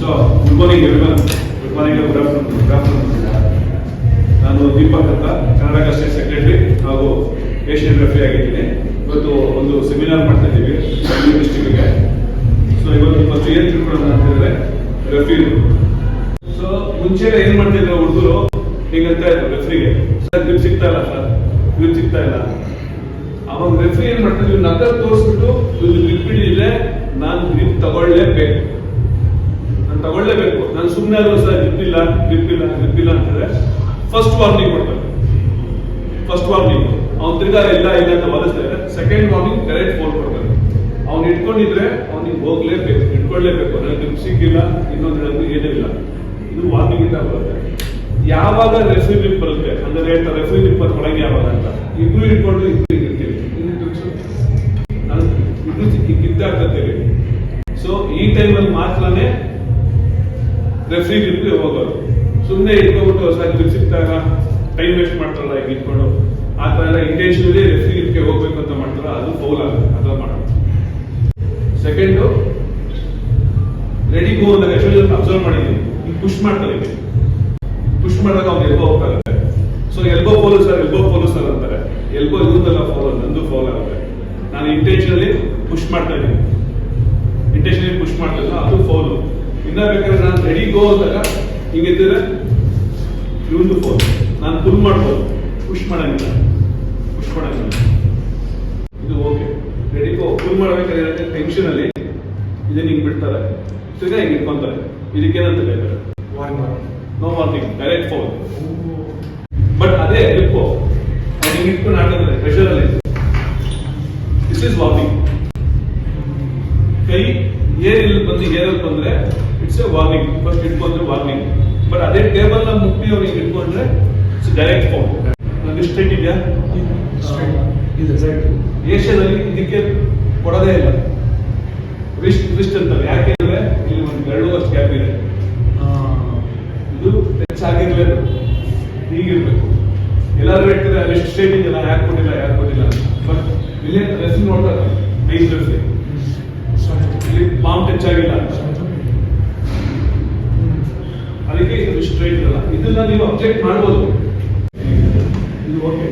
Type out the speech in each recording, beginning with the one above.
So good morning everyone. Good morning, good afternoon. ನಾನು ದೀಪಕ್ ಅಂತ, Karnataka state secretary ಹಾಗೂ Asian referee ಆಗಿದ್ದೀನಿ. ಇವತ್ತು ಒಂದು ಸೆಮಿನಾರ್ ಮಾಡ್ತಾ ಇದ್ದೀವಿ ಬೆಂಗಳೂರು ಡಿಸ್ಟಿಕ್ಗೆ. ಸೊ ಇವತ್ತು ಫಸ್ಟ್ ಏನು ತಿಳ್ಕೊಳ್ಳೋಣ ಅಂತ ಹೇಳಿದ್ರೆ ರೆಫ್ರಿ. ಸೊ ಮುಂಚೆ ಏನ್ ಮಾಡ್ತಿದ್ರು ಹುಡುಗರು, ಹೀಗಂತ ಇದ್ರು ರೆಫ್ರಿಗೆ, ಸರ್ ಗ್ರಿಪ್ ಸಿಗ್ತಾ ಇಲ್ಲ, ಸರ್ ಗ್ರಿಪ್ ಸಿಗ್ತಾ ಇಲ್ಲ. ಅವಾಗ ರೆಫ್ರಿ ಏನ್ ಮಾಡ್ತಿದ್ರು, ನಕಲ್ ತೋರಿಸ್ಬಿಟ್ಟು ಇದು ಗ್ರಿಪ್ ಹಿಡಿದಿದೆ, ನಾನು ಗ್ರಿಪ್ ತಗೊಳ್ಳೇಬೇಕು, ನಾನು ಸುಮ್ಮನೆ ಆದ್ರೂ ಸರ್ ಗ್ರಿಪ್ ಇಲ್ಲ ಅಂತಂದ್ರೆ ಫಸ್ಟ್ ವಾರ್ನಿಂಗ್ ಕೊಡ್ತಾರೆ. ಫಸ್ಟ್ ವಾರ್ನಿಂಗ್ ಅವ್ನು ತಿರ್ಗಾ ಇಲ್ಲ ಅಂತ ಬದಲಿಸ್ತಾರೆ. ಸೆಕೆಂಡ್ ವಾರ್ನಿಂಗ್ ಡೈರೆಕ್ಟ್ ಫೋನ್ ಕೊಡ್ತಾರೆ. ಅವ್ನು ಇಟ್ಕೊಂಡಿದ್ರೆ ಅವ್ನಿಗೆ ಹೋಗ್ಲೇಬೇಕು, ಇಟ್ಕೊಳ್ಳೇಬೇಕು. ನನಗೆ ಗ್ರಿಪ್ ಸಿಕ್ಕಿಲ್ಲ, ಇನ್ನೊಂದು ಏನೂ ಇಲ್ಲ, ಇದು ವಾರ್ನಿಂಗ್ ಇಂದ ಬರುತ್ತೆ. ಯಾವಾಗ ರೆಫ್ರಿ ಗ್ರಿಪ್ ಬರುತ್ತೆ ಅಂದ್ರೆ ಹೇಳ್ತಾರೆ ರೆಫ್ರಿ ಗ್ರಿಪ್ ಒಳಗೆ ಯಾವಾಗ ಅಂತ, ಇಬ್ರು ಇಟ್ಕೊಂಡು ಇಬ್ರು ಇರ್ತೀವಿ, ಇಬ್ರು ಕಿತ್ತಾಡ್ತೀವಿ. ಸೊ ಈ ಟೈಮಲ್ಲಿ ಮಾತ್ರನೇ ರೆಫ್ರಿ ಗ್ರಿಪ್ಗೆ ಹೋಗೋದು. ಸುಮ್ಮನೆ ಇಟ್ಕೊಂಡ್ಬಿಟ್ಟು ಸರ್ ಗ್ರಿಪ್ ಸಿಗ್ತಾಗ ಟೈಮ್ ವೇಸ್ಟ್ ಮಾಡ್ತಾರಲ್ಲ ಈಗ ಇಟ್ಕೊಂಡು, ಆ ಥರ ಎಲ್ಲ ಇಂಟೆನ್ಷನಲಿ ರೆಫ್ರಿ ಗ್ರಿಪ್ಗೆ ಹೋಗ್ಬೇಕು ಅಂತ ಮಾಡ್ತಾರ, ಅದು ಫೌಲ್ ಆಗುತ್ತೆ. ಅದು ಮಾಡೋದು. ಸೆಕೆಂಡು, ರೆಡಿ ಗೋ ಅಂದಾಗ ಎಷ್ಟೋ ಅಬ್ಸರ್ವ್ ಮಾಡಿದ್ದೀನಿ, ಈಗ ಪುಷ್ ಮಾಡ್ತಾರೆ. ಪುಷ್ ಮಾಡಿದಾಗ ಅವ್ನು ಎಲ್ಬೋ ಹೋಗ್ತಾರೆ. ಸೊ ಎಲ್ಬೋ ಫೋಲು ಅಂತಾರೆ. ಎಲ್ಬೋ ಇರುವುದಲ್ಲ ಫೌಲ್, ನಂದು ಫೌಲ್ ಆಗುತ್ತೆ. ನಾನು ಇಂಟೆನ್ಷನಲಿ ಪುಷ್ ಮಾಡ್ತಾ ಇದ್ದೀನಿ, ಅದು ಫೌಲು. ಇನ್ನ ಬೇಕಾದ್ರೆ ನಾನು ರೆಡಿ ಗೋ ಅಂದಾಗ ಹಿಂಗಿದ್ರೆ ಇವೊಂದು ಫೋನ್, ನಾನು ಪುಲ್ ಮಾಡ್ಬೋದು, ಪುಷ್ ಮಾಡಂಗಿಲ್ಲ. ಇದು ಓಕೆ. ರೆಡಿ ಗೋ ಪುಲ್ ಮಾಡ್ಬೇಕಾದ್ರೆ ಟೆನ್ಷನ್ ಅಲ್ಲಿ ಇದನ್ನ ಹಿಂಗ್ ಬಿಡ್ತಾರೆ, ತಿರ್ಗಾ ಹಿಂಗ್ ಇಟ್ಕೊಂತಾರೆ. ಇದಕ್ಕೇನಂತ ಹೇಳ್ತಾರೆ no warning, direct phone. But ಅದೇ ಗ್ರಿಪ್ಪು ಹಿಂಗ್ ಇಟ್ಕೊಂಡು ಹಾಕಿದ್ರೆ ಪ್ರೆಷರ್ ಅಲ್ಲಿ, ದಿಸ್ ಇಸ್ ವಾರ್ನಿಂಗ್. ಕೈ ಏರಿಲ್ ಬಂದ್ರೆ ಇಟ್ಸ್ ಎ ವಾರ್ನಿಂಗ್. ಫಸ್ಟ್ ಇಟ್ಕೊಂಡ್ರೆ ವಾರ್ನಿಂಗ್. ಬಟ್ ಅದೇ ಟೇಬಲ್ ನ ಮುಟ್ಟಿ ಅವ್ರಿಗೆ ಇಟ್ಕೊಂಡ್ರೆ ಇಟ್ಸ್ ಡೈರೆಕ್ಟ್ ಫೋನ್. ಸ್ಟ್ರೈಟ್ ಇದೆಯಾ? ಏಷ್ಯಾದಲ್ಲಿ ಇದಕ್ಕೆ ಕೊಡೋದೇ ಇಲ್ಲ. ರಿಸ್ಟ್ ಅಂತಾರೆ. ಯಾಕೆಂದ್ರೆ ಇಲ್ಲಿ ಒಂದು 2 ವರ್ಷ ಗ್ಯಾಪ್ ಇದೆ. ಇದು ಟಚ್ ಆಗಿರ್లేదు, ಹೀಗಿರ್ಬೇಕು. ಎಲ್ಲಾದ್ರೂ ಹೇಳ್ತಾರೆ ರಿಸ್ಟ್ ಸ್ಟ್ರೈಟ್ ಇದೆಯಲ್ಲ, ಯಾಕೆ ಕೊಟ್ಟಿಲ್ಲ. ಬಟ್ ಇಲ್ಲಿ ರೆಫ್ರಿ ನೋಡ್ತಾರೆ, ನೈಸ್ ರೆಫ್ರಿ, ಇಲ್ಲಿ ಪಾಮ್ ಟಚ್ ಆಗಿಲ್ಲ ಅಂತ, ಅದಕ್ಕೆ ಇದು ಸ್ಟ್ರೈಟ್ ಇರಲ್ಲ. ಇದನ್ನ ನೀವು ಅಬ್ಜೆಕ್ಟ್ ಮಾಡ್ಬೋದು. ಇದು ಓಕೆ.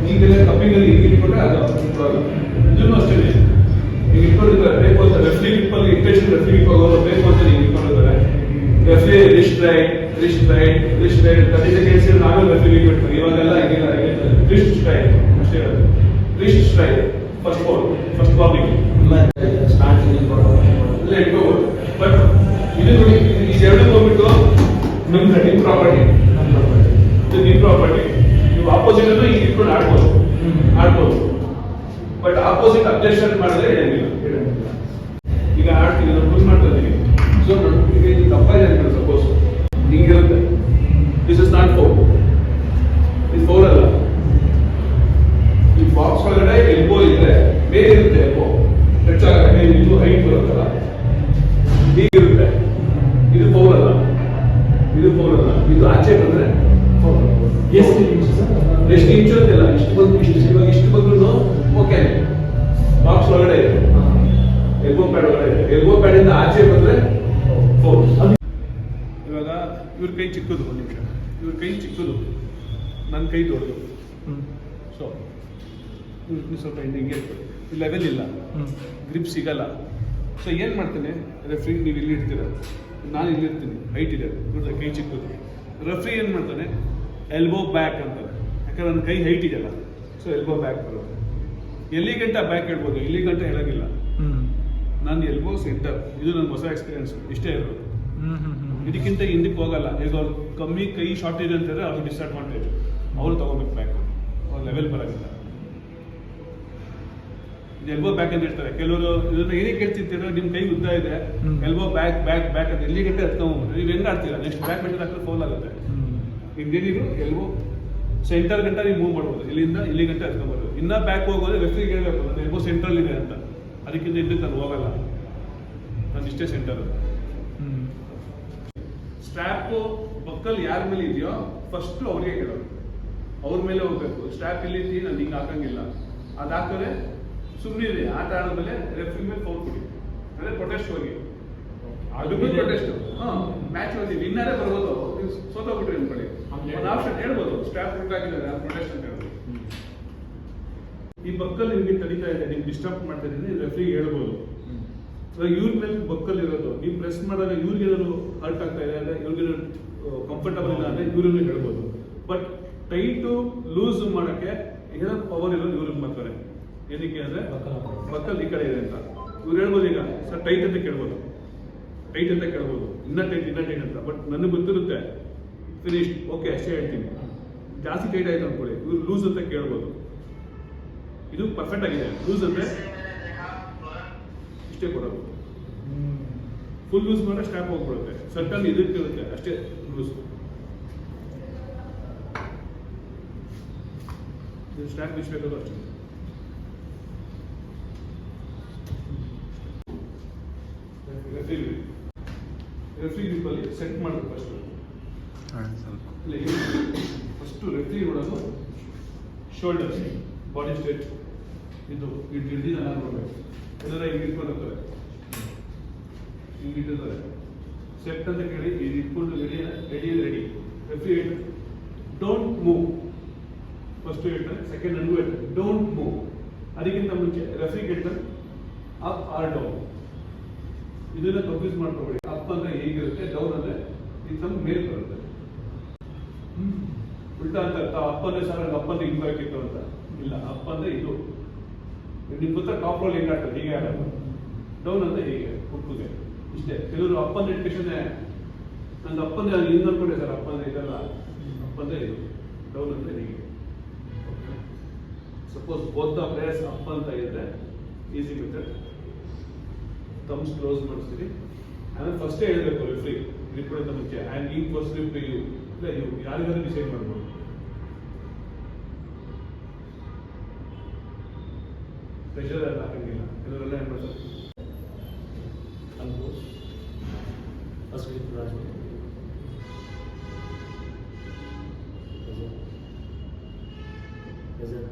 ಈಗೆಲ್ಲ ಕಪ್ಪಿಂಗಲ್ಲಿ ಹಿಂಗೆ ಇಟ್ಕೊಂಡ್ರೆ ಅದು ಇಟ್ಕೊಳ್ಳಲ್ಲ. ಇದನ್ನು ಅಷ್ಟೇ ಈಗ ಇಟ್ಕೊಂಡಿದ್ದಾರೆ. ಬೇಕು ಅಂತ ರೆಫ್ರಿ ಗ್ರಿಪ್ಪಲ್ಲಿ ಇಂಟೆನ್ಷನ್ ರೆಫ್ರಿ ಗ್ರಿಪ್ ಆಗೋರು ಬೇಕು ಅಂತ ನೀವು ಇಟ್ಕೊಂಡಿದ್ದಾರೆ. ರೆಫ್ರಿ ರಿಸ್ಟ್ ರೈಟ್ 30 ಸೆಕೆಂಡ್ಸ್ ಆಮೇಲೆ ರೆಫ್ರಿ ಗ್ರಿಪ್ ಇಟ್ಕೊಂಡು, ಇವಾಗೆಲ್ಲ ಹಿಂಗಿಲ್ಲ. ರಿಸ್ಟ್ ಸ್ಟ್ರೈಟ್ ಅಷ್ಟೇ ಇರೋದು. ರಿಸ್ಟ್ ಸ್ಟ್ರೈಟ್ ಫಸ್ಟ್ ವಾರ್ನಿಂಗ್ ಇಲ್ಲ ಇಟ್ಕೋಬೋದು. ಬಟ್ ಇದು ನೋಡಿ, ಎರಡು ಹೋಗ್ಬಿಟ್ಟು ನಿಮ್ ಪ್ರಾಪರ್ಟಿ, ಇದು ನಿಮ್ ಪ್ರಾಪರ್ಟಿ. ನೀವು ಆಪೋಸಿಟ್ ಅನ್ನು ಈಗ ಇಟ್ಕೊಂಡು ಆಡ್ಬೋದು. ಬಟ್ ಆಪೋಸಿಟ್ ಅಬ್ಜೆಕ್ಷನ್ ಮಾಡಿದ್ರೆ ಹೇಳಂಗಿಲ್ಲ. ಈಗ ಆಡ್ತೀವಿ, ನಾನು ಪುಷ್ ಮಾಡ್ತಾ ಇದ್ದೀನಿ. ಸೊ ಈಗ ಇದು ತಪ್ಪಾಗಿದೆ ಅಂತ ಸಪೋಸ್ ಹಿಂಗಿರುತ್ತೆ, ದಿಸ್ ಇಸ್ ನಾಟ್ ಫೌಲ್. ಇದು ಫೌಲ್ ಅಲ್ಲ. ಈ ಬಾಕ್ಸ್ ಒಳಗಡೆ ಎಲ್ಬೋ ಇದ್ರೆ ಬೇರೆ ಇರುತ್ತೆ. ಎಲ್ಬೋ ಟಚ್ ಆಗಲ್ಲ, ಇದು ಹೈಟ್ ಬರುತ್ತಲ್ಲ, ಹೀಗಿರುತ್ತೆ. ಇದು ಫೌಲ್ ಅಲ್ಲ. ಇದು ಆಚೆ ಬಂದ್ರೆ ಎಷ್ಟು ಇಂಚು ಅಂತಿಲ್ಲ, ಇಷ್ಟು ಬಂದ್ರು ಓಕೆ. ಬಾಕ್ಸ್ ಒಳಗಡೆ ಇದೆ, ಎಲ್ಬೋ ಪ್ಯಾಡ್ ಒಳಗಡೆ ಇದೆ. ಎಲ್ಬೋ ಪ್ಯಾಡ್ ಇಂದ ಆಚೆ ಬಂದ್ರೆ ಫೌಲ್. ಇವಾಗ ಇವ್ರ ಕೈ ಚಿಕ್ಕದು, ಒಂದು ನಿಮಿಷ, ಇವ್ರ ಕೈ ಚಿಕ್ಕದು, ನನ್ನ ಕೈ ದೊಡ್ಡದು. ಸೊ ಸ್ವಲ್ಪ ಹಿಂಗೆ ಈ ಲೆವೆಲ್ ಇಲ್ಲ, ಗ್ರಿಪ್ ಸಿಗಲ್ಲ. ಸೊ ಏನು ಮಾಡ್ತೇನೆ, ರೆಫ್ರಿ ನೀವು ಇಲ್ಲಿ ಇರ್ತೀರ, ನಾನು ಇಲ್ಲಿರ್ತೀನಿ, ಹೈಟ್ ಇದೆ, ನೋಡಿದ್ರೆ ಕೈ ಚಿಕ್ಕದು. ರೆಫ್ರಿ ಏನು ಮಾಡ್ತಾನೆ, ಎಲ್ಬೋ ಬ್ಯಾಕ್ ಅಂತಾರೆ. ಯಾಕಂದ್ರೆ ನನ್ನ ಕೈ ಹೈಟ್ ಇದೆಯಲ್ಲ, ಸೊ ಎಲ್ಬೋ ಬ್ಯಾಕ್ ಬರುತ್ತೆ. ಎಲ್ಲಿ ಗಂಟ ಬ್ಯಾಕ್ ಹೇಳ್ಬೋದು, ಇಲ್ಲಿ ಗಂಟ ಹೇಳೋಂಗಿಲ್ಲ. ನಾನು ಎಲ್ಬೋ ಸೆಂಟರ್. ಇದು ನನ್ನ ಹೊಸ ಎಕ್ಸ್ಪೀರಿಯನ್ಸ್, ಇಷ್ಟೇ ಇರೋದು. ಇದಕ್ಕಿಂತ ಹಿಂದಕ್ಕೆ ಹೋಗಲ್ಲ. ಈಗ ಅವ್ರು ಕಮ್ಮಿ ಕೈ ಶಾರ್ಟೇಜ್ ಅಂತಾರೆ, ಅವ್ರಿಗೆ ಡಿಸ್ಅಡ್ವಾಂಟೇಜ್. ಅವರು ತಗೋಬೇಕು ಬ್ಯಾಕ್, ಅವ್ರ ಲೆವೆಲ್ ಬರೋದಿಲ್ಲ. ಎಲ್ಬೋ ಬ್ಯಾಕ್ ಅಂತ ಹೇಳ್ತಾರೆ ಕೆಲವರು. ಇದನ್ನ ಏನಕ್ಕೆ ಹೇಳ್ತಿರ್ತೀರ, ನಿಮ್ ಕೈ ಉದ್ದ ಇದೆ, ಎಲ್ಬೋ ಬ್ಯಾಕ್ ಅಂತ ಎಲ್ಲಿ ಗಂಟೆ ಎತ್ಕೊಂಡ್ಬಿಟ್ರೆ ನೀವು ಹೆಂಗ್ ಆಡ್ತೀರಾ? ನೆಕ್ಸ್ಟ್ ಬ್ಯಾಕ್ ಬೆಂಡ್ ಹಾಕಿದ್ರೆ ಫೌಲ್ ಆಗುತ್ತೆ. ನಿಮ್ದೇನಿದ್ರು ಎಲ್ಬೋ ಸೆಂಟರ್ ಗಂಟ ನೀವು ಮೂವ್ ಮಾಡ್ಬೋದು, ಇಲ್ಲಿಂದ ಇಲ್ಲಿ ಗಂಟೆ ಎತ್ಕೊಂಡ್ಬರ್ಬೋದು. ಇನ್ನ ಬ್ಯಾಕ್ ಹೋಗೋದ್ರೆ ರೆಫ್ರಿಗೆ ಹೇಳ್ಬೇಕು, ನಾನು ಎಲ್ಬೋ ಸೆಂಟ್ರಲ್ ಇದೆ ಅಂತ. ಅದಕ್ಕಿಂತ ಹಿಂದಕ್ಕೆ ನಾನು ಹೋಗಲ್ಲ, ನಾನು ಇಷ್ಟೇ ಸೆಂಟರ್. ಸ್ಟ್ರಾಪ್ ಬಕ್ಕಲ್ ಯಾರ ಮೇಲೆ ಇದೆಯೋ ಫಸ್ಟ್ ಅವ್ರಿಗೆ ಹೇಳೋದು, ಅವ್ರ ಮೇಲೆ ಹೋಗ್ಬೇಕು. ಸ್ಟ್ರಾಪ್ ಇಲ್ಲಿ ನಾನು ಹಿಂಗೆ ಹಾಕಂಗಿಲ್ಲ, ಅದು ಹಾಕಿದ್ರೆ ಸುಮ್ಮನೆ ಆಟ ಆಡೋದ್ಮೇಲೆ ರೆಫ್ರಿ ಮೇಲೆ ಫೌಲ್ ಕೊಡಿ, ಅಂದರೆ ಪ್ರೊಟೆಸ್ಟ್ ಹೋಗಿ ಅದು ಪ್ರೊಟೆಸ್ಟ್ ಮ್ಯಾಚ್ ಅಲ್ಲಿ ವಿನ್ನರೇ ಬರ್ಬೋದು, ನೀವು ಸೋತೋಗ್ಬಿಟ್ರಿ ಅನ್ಕೊಳ್ಳಿ, ಒಂದು ಆಪ್ಷನ್ ಹೇಳ್ಬೋದು ಸ್ಟ್ಯಾಪ್ ಔಟ್ ಆಗಿದ್ದಾರೆ ಪ್ರೊಟೆಸ್ಟ್ ಅಂತ ಹೇಳ್ಬೋದು. ಈ ಬಕ್ಕಲ್ ನಿಮ್ಗೆ ತಡೀತಾ ಇದೆ, ನೀವು ಡಿಸ್ಟರ್ಬ್ ಮಾಡ್ತಾ ಇದ್ದೀನಿ, ರೆಫ್ರಿಗೆ ಹೇಳ್ಬೋದು. ಇವ್ರ ಮೇಲೆ ಬಕ್ಕಲ್ ಇರೋದು, ನೀವು ಪ್ರೆಸ್ ಮಾಡಿದಾಗ ಇವ್ರಿಗೇನಾದ್ರು ಹರ್ಟ್ ಆಗ್ತಾ ಇದೆ ಅಂದ್ರೆ, ಇವ್ರಿಗೇನಾದ್ರು ಕಂಫರ್ಟಬಲ್ ಇಲ್ಲ ಅಂದ್ರೆ ಇವ್ರನ್ನ ಹೇಳ್ಬೋದು. ಬಟ್ ಟೈಟು ಲೂಸ್ ಮಾಡಕ್ಕೆ ಏನೋ ಪವರ್ ಇರೋದು ಇವ್ರಿಗೆ ಮಾತ್ರ. ಏನಕ್ಕೆ ಅಂದ್ರೆ ಬಕ್ಕಲ್ ಈ ಕಡೆ ಇದೆ ಅಂತ ಇವ್ರು ಹೇಳ್ಬೋದು. ಈಗ ಸರ್ ಟೈಟ್ ಅಂತ ಕೇಳ್ಬೋದು, ಟೈಟ್ ಅಂತ ಕೇಳ್ಬೋದು, ಇನ್ನ ಟೈಟ್ ಅಂತ. ಬಟ್ ನನಗೆ ಗೊತ್ತಿರುತ್ತೆ ಫಿನಿಶ್ ಓಕೆ ಅಷ್ಟೇ ಹೇಳ್ತೀನಿ. ಜಾಸ್ತಿ ಟೈಟ್ ಆಯ್ತು ಅನ್ಕೊಳ್ಳಿ, ಇವ್ರು ಲೂಸ್ ಅಂತ ಕೇಳ್ಬೋದು. ಇದು ಪರ್ಫೆಕ್ಟ್ ಆಗಿದೆ. ಲೂಸ್ ಅಂದ್ರೆ ಇಷ್ಟೇ ಕೊಡೋದು, ಫುಲ್ ಲೂಸ್ ಮಾಡಿದ್ರೆ ಸ್ಟ್ಯಾಪ್ ಹೋಗ್ಬಿಡುತ್ತೆ, ಸರ್ಟನ್ ಇದಕ್ಕಿರುತ್ತೆ ಅಷ್ಟೇ ಲೂಸ್. ಸ್ಟ್ಯಾಪ್ ಇಷ್ಟಬೇಕಾದ್ರು ಅಷ್ಟೇ. ರೆಫ್ರಿ ಗ್ರೂಪಲ್ಲಿ ಸೆಟ್ ಮಾಡಬೇಕು ಫಸ್ಟ್ ರೆಫ್ರಿ ನೋಡೋದು ಶೋಲ್ಡರ್, ಬಾಡಿ ಸ್ಟ್ರೇಟ್, ಇದು ಹಿಡಿದ ನಾನು ನೋಡ್ಬೇಕು. ಎಲ್ಲರ ಹಿಂಗೆ ಇಟ್ಕೊಂಡು ಹೋಗ್ತಾರೆ, ಹಿಂಗೆ ಇಟ್ಟಿರ್ತಾರೆ. ಸೆಟ್ ಅಂತ ಕೇಳಿ ಇದು ಇಟ್ಕೊಂಡು ready. Referee don't move first ಹೇಳ್ತಾರೆ, ಸೆಕೆಂಡ್ ನನಗೂ ಹೇಳ್ತಾರೆ ಡೋಂಟ್ ಮೂವ್. ಅದಕ್ಕಿಂತ ಮುಂಚೆ ರೆಫ್ರಿ ಹೇಳ್ತಾರೆ ಅಪ್ ಆರ್ ಡೌನ್. ಇದನ್ನ ಕನ್ಫ್ಯೂಸ್ ಮಾಡ್ಕೋಬೇಡಿ. ಅಪ್ ಅಂದ್ರೆ ಹೇಗಿರುತ್ತೆ, ಡೌನ್ ಅಂದ್ರೆ ಇದು ಮೇಲ್ ಬರುತ್ತೆ. ಉಲ್ಟಾ ಅಂತ ಅರ್ಥ. ಅಪ್ ಅಂದ್ರೆ ಸರ್ ಅಪ್ ಅಂದ್ರೆ ಹಿಂಗ್ ಬರಕ್ಕಿತ್ತು ಅಂತ ಇಲ್ಲ. ಅಪ್ ಅಂದ್ರೆ ಇದು ನಿಮ್ಗೆ ಗೊತ್ತಾ, ಟಾಪ್ ರೋಲ್ ಹೆಂಗ್ ಆಡ್ತಾರೆ ಹೀಗೆ ಆಡೋದು. ಡೌನ್ ಅಂದ್ರೆ ಹೀಗೆ ಹುಟ್ಟುಗೆ ಇಷ್ಟೇ. ಕೆಲವರು ಅಪ್ ಅಂದ್ರೆ ಎಡ್ಯುಕೇಶನ್ ನಂದು ಅಪ್ ಅಂದ್ರೆ ಹಿಂಗ್ ಅನ್ಕೊಂಡೆ ಸರ್, ಅಪ್ ಅಂದ್ರೆ ಇದೆಲ್ಲ. ಅಪ್ ಅಂದ್ರೆ ಇದು, ಡೌನ್ ಅಂದ್ರೆ ಹೀಗೆ. Suppose both the players up ಅಂತ ಇದ್ರೆ ಈಸಿ ಮೆಥಡ್. ಥಮ್ಸ್ ಕ್ಲೋಸ್ ಮಾಡಿಸ್ತೀರಿ. ಆಮೇಲೆ ಫಸ್ಟೇ ಹೇಳಬೇಕು ರೆಫ್ರಿ ರಿಪೋರ್ಟ್ ಮುಂಚೆ and give first to you ಇಲ್ಲ ಯು ಯಾರಿಗಾದ್ರೂ ಡಿಸೈಡ್ ಮಾಡ್ಬೋದು. ಪ್ರೆಷರ್ ಎಲ್ಲ ಹಾಕಂಗಿಲ್ಲ, ಕೆಲವರೆಲ್ಲ ಏನು ಮಾಡ್ತಾರೆ ಅಲ್ವೋ ಫಸ್ಟ್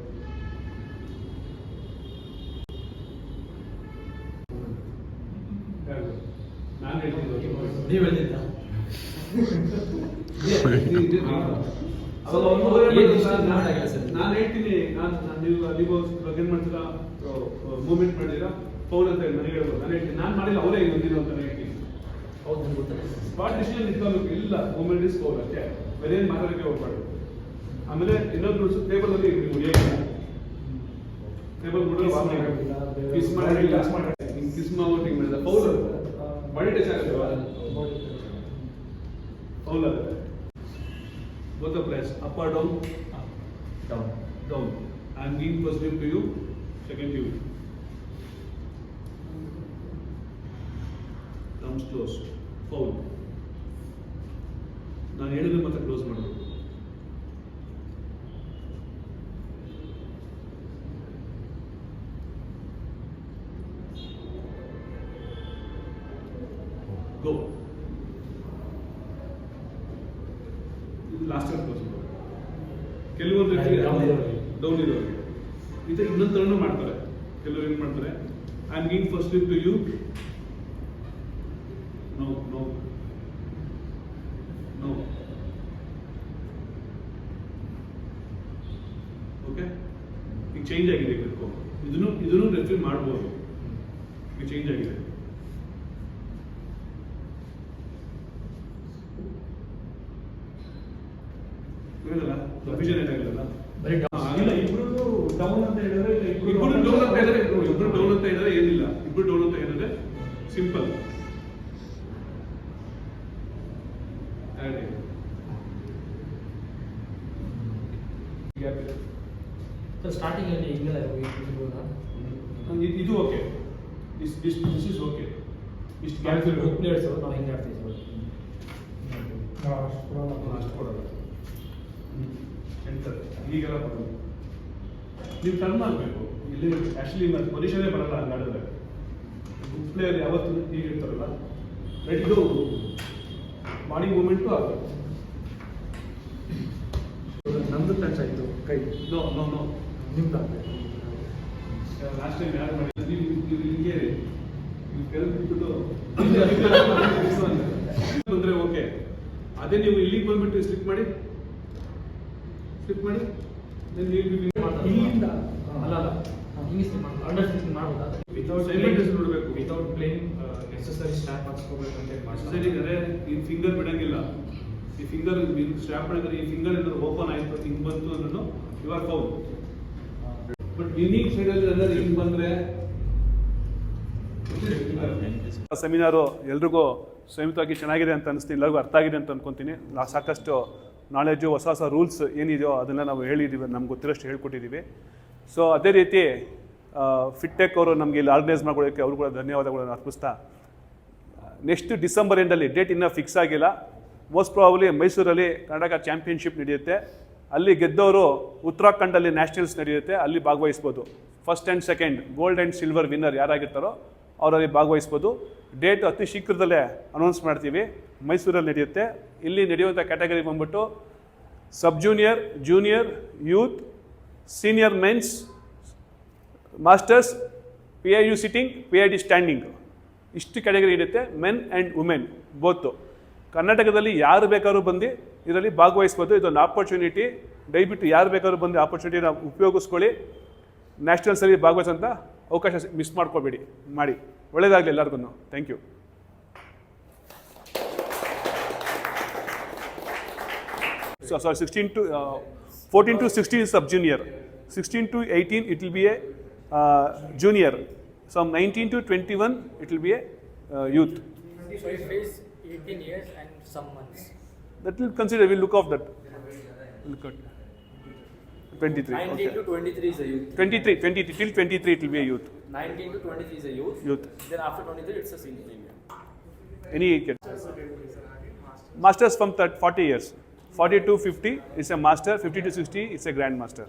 ನಾನು ಹೇಳ್ತೀನಿ ನೀವು ಹೇಳ್ತಿದ್ದ ನಾನು ಹೇಳ್ತೀನಿ. ನೀವು ಏನ್ ಮಾಡ್ತೀರಾ, ಮೂವ್ಮೆಂಟ್ ಮಾಡಿದೀರಾ ಫೌಲ್ ಅಂತ ಹೇಳಿ ನನಗೆ ಹೇಳ್ಬೋದು. ನಾನು ಹೇಳ್ತೀನಿ ನಾನು ಮಾಡಿಲ್ಲ, ಅವರೇ ಬಂದಿರೋ ಅಂತ ಹೇಳ್ತೀನಿ. ಸ್ಪಾಟ್ ಡಿಸಿಷನ್ ಇಟ್ಕೋಬೇಕು. ಇಲ್ಲ ಮೂವ್ಮೆಂಟ್ ಇಸ್ ಫೌಲ್ ಅಷ್ಟೇ, ಬೇರೆ ಏನು ಮಾತಾಡಕ್ಕೆ ಹೋಗ್ಬಾರ್ದು. ಆಮೇಲೆ ಇನ್ನೊಂದು ರೂಲ್ಸ್, ಟೇಬಲ್ ಅಲ್ಲಿ ಮುಡಿಯೋಲ್ಲ. ಟೇಬಲ್ ಮುಡಿದ್ರೆ ಕಿಸ್ ಮಾಡಿಲ್ಲ, ಕಿಸ್ ಮಾಡ್ಬಿಟ್ಟು ಹಿಂಗೆ ಮಾಡಿದ ಫೌಲ್ ಬಾಡಿ ಟಚ್ ಆಗುತ್ತಲ್ವಾ, ಫೌಲ್ ಆಗುತ್ತೆ. both the players up or down, down. I'm giving first wave to you, second you. Thumbs close, foul. ನಾನು ಹೇಳಿದ್ರೆ ಮತ್ತೆ ಕ್ಲೋಸ್ ಮಾಡಬೇಕು. ಗೋ. ಲಾಸ್ಟ್ ಟೈಮ್ ಕ್ಲೋಸ್ ಮಾಡೋದು. ಕೆಲವೊಂದು ಡೌನ್ ಇರೋರಿಗೆ ಇದು ಇನ್ನೊಂದು ತರನೂ ಮಾಡ್ತಾರೆ. ಕೆಲವರು ಏನು ಮಾಡ್ತಾರೆ, I am giving first to you, no no no. Okay, ಈಗ ಚೇಂಜ್ ಆಗಿದೆ. ಇದನ್ನು ರೆಫ್ರಿ ಮಾಡ್ಬೋದು. ಈಗ ಚೇಂಜ್ ಆಗಿದೆ. ಇಬ್ರು ಡೌನ್ ಅಂತ ಹೇಳಿದ್ರೆ ಇಬ್ರು ಡೌನ್ ಅಂತ ಹೇಳಿದ್ರೆ ಏನಿಲ್ಲ. ಇಬ್ರು ಡೌನ್ ಅಂತ ಹೇಳಿದ್ರೆ ಸಿಂಪಲ್. ಸ್ಟಾರ್ಟಿಂಗ್ ಅಲ್ಲಿ ಇದು ಓಕೆ, ದಿಸ್ ಇಸ್ ಓಕೆ. ಇಷ್ಟು ಗ್ಯಾಪ್ ಪ್ಲೇಯರ್ಸ್ ನಾವು ಹೆಂಗೆ ಆಡ್ತೀವಿ ಅಷ್ಟು ಕೊಡೋಲ್ಲ. ಹೇಳ್ತಾರೆ ಈಗೆಲ್ಲ ಬರೋದು, ನೀವು ಟರ್ನ್ ಮಾಡಬೇಕು. ಇಲ್ಲಿ ಆ್ಯಕ್ಚುಲಿ ಪೊಸಿಷನ್ನೇ ಬರಲ್ಲ ಹಂಗಾಡಿದ್ರೆ. ಪ್ಲೇಯರ್ ಯಾವತ್ತು ಈಗ ಇರ್ತಾರಲ್ಲ, ರೆಡಿ ಟು ಬಾಡಿ ಮೂವ್ಮೆಂಟು ಆಗಬೇಕು. ನಮ್ದು ಟಚ್ ಆಯಿತು ಕೈ. ನೋ ನೋ ನೋ, ನಿಮ್ದು ಲಾಸ್ಟ್ ಟೈಮ್ ಯಾರು ಮಾಡಿಲ್ಲ. ನೀವು ಹಿಂಗೆ ನೀವು ಕೆಳಗೆ ಬಿಟ್ಬಿಟ್ಟು ಅದೇ ನೀವು ಇಲ್ಲಿಗೆ ಬಂದ್ಬಿಟ್ಟು ಸ್ಲಿಪ್ ಮಾಡಿ ಇಲ್ಲಿಂದ ಅಲ್ಲ ಹಿಂಗೆ ಅಂಡರ್ ಸ್ಟಿಚಿಂಗ್ ಮಾಡ್ಬೋದಾ ನೋಡಬೇಕು ವಿತೌಟ್ ಪ್ಲೇಯಿಂಗ್ ನೆಸೆಸರಿ ಸ್ಟ್ಯಾಪ್ ಹಾಕ್ಸ್ಕೋಬೇಕು ಅಂತ ಸರಿ ಅದೇ ಈ ಫಿಂಗರ್ ಬಿಡಂಗಿಲ್ಲ. ಈ ಫಿಂಗರ್ ಸ್ಟ್ಯಾಪ್ ಮಾಡಿದ್ರೆ ಈ ಫಿಂಗರ್ ಏನಾದ್ರು ಓಪನ್ ಆಯ್ತು ಹಿಂಗ್ ಬಂತು ಅನ್ನೋದು you are foul. But winning ಸೈಡಲ್ಲಿ ಏನಾದ್ರು ಹಿಂಗ್ ಬಂದ್ರೆ ಸೆಮಿನಾರು ಎಲ್ರಿಗೂ ಸಂಯುಕ್ತವಾಗಿ ಚೆನ್ನಾಗಿದೆ ಅಂತ ಅನಿಸ್ತೀನಿ, ಎಲ್ಲರಿಗೂ ಅರ್ಥ ಆಗಿದೆ ಅಂತ ಅನ್ಕೊಂತೀನಿ. ಸಾಕಷ್ಟು ನಾಲೆಜು ಹೊಸ ಹೊಸ ರೂಲ್ಸ್ ಏನಿದೆಯೋ ಅದನ್ನು ನಾವು ಹೇಳಿದ್ದೀವಿ, ನಮ್ಗೆ ಗೊತ್ತಿರೋಷ್ಟು ಹೇಳ್ಕೊಟ್ಟಿದ್ದೀವಿ. ಸೊ ಅದೇ ರೀತಿ ಫಿಟ್ಟೆಕ್ ಅವರು ನಮಗೆ ಇಲ್ಲಿ ಆರ್ಗನೈಸ್ ಮಾಡ್ಕೊಳ್ಳೋಕ್ಕೆ ಅವರು ಕೂಡ ಧನ್ಯವಾದಗಳನ್ನು ಅರ್ಪಿಸ್ತಾ, ನೆಕ್ಸ್ಟ್ ಡಿಸೆಂಬರ್ ಎಂಡಲ್ಲಿ ಡೇಟ್ ಇನ್ನೂ ಫಿಕ್ಸ್ ಆಗಿಲ್ಲ, ಮೋಸ್ಟ್ ಪ್ರಾಬಬ್ಲಿ ಮೈಸೂರಲ್ಲಿ ಕರ್ನಾಟಕ ಚಾಂಪಿಯನ್ಶಿಪ್ ನಡೆಯುತ್ತೆ. ಅಲ್ಲಿ ಗೆದ್ದವರು ಉತ್ತರಾಖಂಡಲ್ಲಿ ನ್ಯಾಷನಲ್ಸ್ ನಡೆಯುತ್ತೆ, ಅಲ್ಲಿ ಭಾಗವಹಿಸ್ಬೋದು. First and second gold and silver winner ಯಾರಾಗಿರ್ತಾರೋ ಅವರಲ್ಲಿ ಭಾಗವಹಿಸ್ಬೋದು. ಡೇಟ್ ಅತಿ ಶೀಘ್ರದಲ್ಲೇ ಅನೌನ್ಸ್ ಮಾಡ್ತೀವಿ. ಮೈಸೂರಲ್ಲಿ ನಡೆಯುತ್ತೆ. ಇಲ್ಲಿ ನಡೆಯುವಂಥ ಕ್ಯಾಟಗರಿ ಬಂದ್ಬಿಟ್ಟು ಸಬ್ junior, junior, youth, senior men's, masters, PIU sitting, PID standing, ಇಷ್ಟು ಕ್ಯಾಟಗರಿ ಇರುತ್ತೆ. Men and women both. ಕರ್ನಾಟಕದಲ್ಲಿ ಯಾರು ಬೇಕಾದ್ರೂ ಬಂದು ಇದರಲ್ಲಿ ಭಾಗವಹಿಸ್ಬೋದು. ಇದೊಂದು ಆಪರ್ಚುನಿಟಿ. ದಯವಿಟ್ಟು ಯಾರು ಬೇಕಾದ್ರೂ ಬಂದು ಆಪರ್ಚುನಿಟಿನ ಉಪಯೋಗಿಸ್ಕೊಳ್ಳಿ. ನ್ಯಾಷನಲ್ಸಲ್ಲಿ ಭಾಗವಹಿಸೋಂಥ ಅವಕಾಶ ಮಿಸ್ ಮಾಡ್ಕೋಬೇಡಿ, ಮಾಡಿ. ಒಳ್ಳೆಯದಾಗಲಿ ಎಲ್ಲರಿಗೂ. Thank you. So 14 to 16 is sub junior, 16 to 18 it will be a junior, from 19 to 21 it will be a youth. So it is 18 years and some months. That will consider, we'll look off that. Look at 23. 19 Okay. to 23 is a youth. 23 till 23 it will be a youth. 19 to 23 is a youth. Then after 23 it's a senior. Any kid. Masters from 40 years. 40 to 50 is a master, 50 to 60 is a grand master.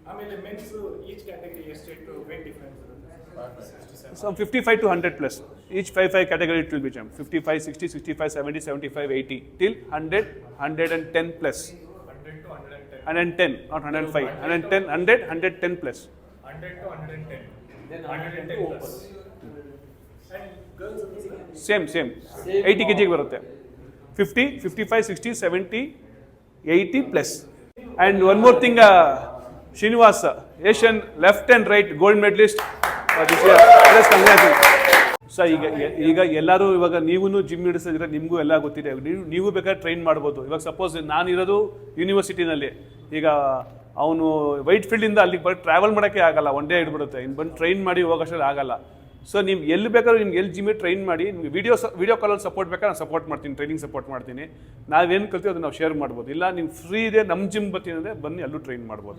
ಆಮೇಲೆ men's each category ಎಷ್ಟು wait difference? Some 55 to 100 plus. Each 5 category it will be jump. 55, 60, 65, 70, 75, 80 till 100, 110 plus. 100 to 110. 110, not 105. 110, 100, 110 plus. 100 to 110. Then 110 open. plus. And girls Same. 80 kg ಬರುತ್ತೆ. 50, 55, 60, 70, 80 plus. And one more thing, Srinivas, Asian left and right gold medalist this year. Let's congratulate. So ಈಗ ಎಲ್ಲರೂ ಇವಾಗ ನೀವು gym ಹಿಡಿಸಿದ್ರೆ ನಿಮಗೂ ಎಲ್ಲ ಗೊತ್ತಿದೆ. ನೀವು ಬೇಕಾದ್ರೆ ಟ್ರೈನ್ ಮಾಡ್ಬೋದು. ಇವಾಗ ಸಪೋಸ್ ನಾನಿರೋದು ಯೂನಿವರ್ಸಿಟಿನಲ್ಲಿ, ಈಗ ಅವನು ವೈಟ್ ಫೀಲ್ಡಿಂದ ಅಲ್ಲಿಗೆ ಬರೋ ಟ್ರಾವೆಲ್ ಮಾಡೋಕ್ಕೆ ಆಗಲ್ಲ, ಒನ್ ಡೇ ಇಟ್ಬಿಡುತ್ತೆ. ಇನ್ನು ಬಂದು ಟ್ರೈನ್ ಮಾಡಿ ಹೋಗೋಷ್ಟರಲ್ಲಿ ಆಗಲ್ಲ. ಸೊ ನೀವು ಎಲ್ಲಿ ಬೇಕಾದ್ರೂ ನಿಮ್ಗೆ ಎಲ್ಲಿ ಜಿಮ್ಮಿಗೆ ಟ್ರೈನ್ ಮಾಡಿ, ನಿಮ್ಗೆ ವಿಡಿಯೋ ಕಾಲಲ್ಲಿ ಸಪೋರ್ಟ್ ಬೇಕಾದ್ರೆ ನಾನು ಸಪೋರ್ಟ್ ಮಾಡ್ತೀನಿ, ಟ್ರೈನಿಂಗ್ ಸಪೋರ್ಟ್ ಮಾಡ್ತೀನಿ. ನಾವೇನು ಕಲ್ತೀವಿ ಅದನ್ನು ನಾವು ಶೇರ್ ಮಾಡ್ಬೋದು. ಇಲ್ಲ ನೀವು ಫ್ರೀ ಇದೆ ನಮ್ಮ ಜಿಮ್ ಬರ್ತೀನಿ ಅಂದರೆ ಬನ್ನಿ, ಅಲ್ಲೂ ಟ್ರೈನ್ ಮಾಡ್ಬೋದು.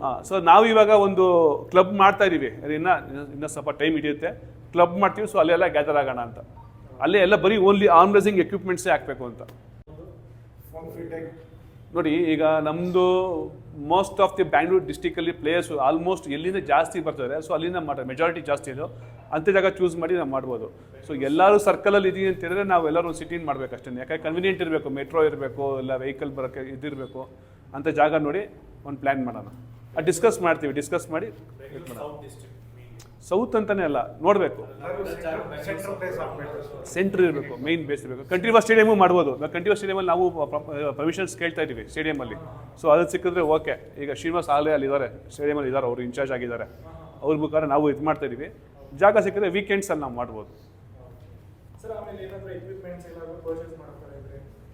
ಹಾಂ, ಸೊ ನಾವು ಇವಾಗ ಒಂದು ಕ್ಲಬ್ ಮಾಡ್ತಾ ಇದ್ದೀವಿ. ಇನ್ನೂ ಸ್ವಲ್ಪ ಟೈಮ್ ಹಿಡಿಯುತ್ತೆ. ಕ್ಲಬ್ ಮಾಡ್ತೀವಿ. ಸೊ ಅಲ್ಲೆಲ್ಲ ಗ್ಯಾದರ್ ಆಗೋಣ ಅಂತ. ಅಲ್ಲೇ ಎಲ್ಲ ಬರೀ ಓನ್ಲಿ ಆರ್ಮ್ ರೇಸಿಂಗ್ ಎಕ್ವಿಪ್ಮೆಂಟ್ಸೇ ಹಾಕಬೇಕು ಅಂತ ನೋಡಿ. ಈಗ ನಮ್ಮದು ಮೋಸ್ಟ್ ಆಫ್ ದಿ ಬ್ಯಾಂಗ್ಳೂರು ಡಿಸ್ಟಿಕಲ್ಲಿ ಪ್ಲೇಯರ್ಸು ಆಲ್ಮೋಸ್ಟ್ ಎಲ್ಲಿಂದ ಜಾಸ್ತಿ ಬರ್ತಾರೆ. ಸೊ ಅಲ್ಲಿಂದ ಮೆಜಾರಿಟಿ ಜಾಸ್ತಿ ಇದೆ. ಅಂಥ ಜಾಗ ಚೂಸ್ ಮಾಡಿ ನಾವು ಮಾಡ್ಬೋದು. ಸೊ ಎಲ್ಲರೂ ಸರ್ಕಲಲ್ಲಿ ಇದೀವಿ ಅಂತ ಹೇಳಿದ್ರೆ ನಾವು ಎಲ್ಲರೂ ಒಂದು ಸಿಟಿನ ಮಾಡ್ಬೇಕು ಅಷ್ಟೇ. ಯಾಕಂದ್ರೆ ಕನ್ವಿನಿಯೆಂಟ್ ಇರಬೇಕು, ಮೆಟ್ರೋ ಇರಬೇಕು, ಇಲ್ಲ ವೆಹಿಕಲ್ ಬರೋಕ್ಕೆ ಇದಿರಬೇಕು. ಅಂಥ ಜಾಗ ನೋಡಿ ಒಂದು ಪ್ಲ್ಯಾನ್ ಮಾಡೋಣ. ಅದು ಡಿಸ್ಕಸ್ ಮಾಡ್ತೀವಿ. ಡಿಸ್ಕಸ್ ಮಾಡಿ ಸೌತ್ ಅಂತಲೇ ಅಲ್ಲ, ನೋಡಬೇಕು. ಸೆಂಟ್ರ್ ಇರಬೇಕು, ಮೇನ್ ಬೇಸ್ ಇರಬೇಕು. ಕಂಠೀರವ ಸ್ಟೇಡಿಯಮು ಮಾಡ್ಬೋದು. ಕಂಠೀರವ ಸ್ಟೇಡಿಯಮಲ್ಲಿ ನಾವು ಪರ್ಮಿಷನ್ಸ್ ಕೇಳ್ತಾ ಇದ್ದೀವಿ ಸ್ಟೇಡಿಯಮಲ್ಲಿ. ಸೊ ಅದು ಸಿಕ್ಕಿದ್ರೆ ಓಕೆ. ಈಗ ಶ್ರೀನಿವಾಸ್ ಆಗಲೇ ಅಲ್ಲಿದ್ದಾರೆ, ಸ್ಟೇಡಿಯಮಲ್ಲಿ ಇದ್ದಾರೆ, ಅವರು ಇನ್ಚಾರ್ಜ್ ಆಗಿದ್ದಾರೆ. ಅವ್ರ ಮುಖಾಂತರ ನಾವು ಇದು ಮಾಡ್ತಾ ಇದ್ದೀವಿ. ಜಾಗ ಸಿಕ್ಕಿದ್ರೆ ವೀಕೆಂಡ್ಸಲ್ಲಿ ನಾವು ಮಾಡ್ಬೋದು.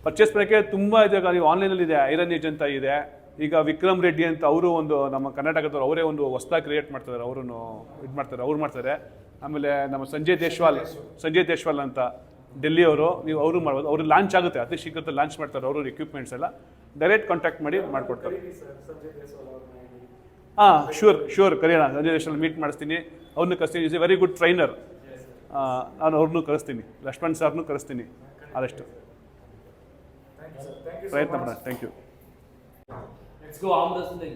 ಪರ್ಚೇಸ್ ಮಾಡೋಕ್ಕೆ ತುಂಬ ಇದೆ. ನೀವು ಆನ್ಲೈನಲ್ಲಿ ಇದೆ, ಐರನ್ ಏಜ್ ಅಂತ ಇದೆ. ಈಗ ವಿಕ್ರಮ್ ರೆಡ್ಡಿ ಅಂತ ಅವರು ಒಂದು ನಮ್ಮ ಕರ್ನಾಟಕದವ್ರು, ಅವರೇ ಒಂದು ಹೊಸದಾಗಿ ಕ್ರಿಯೇಟ್ ಮಾಡ್ತಾರೆ. ಅವರು ಇದು ಮಾಡ್ತಾರೆ, ಅವ್ರು ಮಾಡ್ತಾರೆ. ಆಮೇಲೆ ನಮ್ಮ ಸಂಜಯ್ ದೇಶ್ವಾಲ್ ಅಂತ ಡೆಲ್ಲಿಯವರು, ನೀವು ಅವರು ಮಾಡ್ಬೋದು. ಅವರು ಲಾಂಚ್ ಆಗುತ್ತೆ, ಅತಿ ಶೀಘ್ರದಲ್ಲಿ ಲಾಂಚ್ ಮಾಡ್ತಾರೆ. ಅವರು ಎಕ್ವಿಪ್ಮೆಂಟ್ಸ್ ಎಲ್ಲ ಡೈರೆಕ್ಟ್ ಕಾಂಟ್ಯಾಕ್ಟ್ ಮಾಡಿ ಮಾಡಿಕೊಡ್ತಾರೆ. ಹಾಂ, ಶೂರ್ ಕರೆಯೋಣ. ಸಂಜಯ್ ದೇಶ್ವಾಲ್ ಮೀಟ್ ಮಾಡಿಸ್ತೀನಿ, ಅವ್ರನ್ನೂ ಕರೆಸ್ತೀನಿ. Is a very good trainer. ನಾನು ಅವ್ರನ್ನೂ ಕರೆಸ್ತೀನಿ, ಲಕ್ಷ್ಮಣ್ ಸರ್ನೂ ಕರೆಸ್ತೀನಿ. ಆದಷ್ಟು ಪ್ರಯತ್ನ ಮಾಡೋಣ. Thank you. Let's go arm wrestling.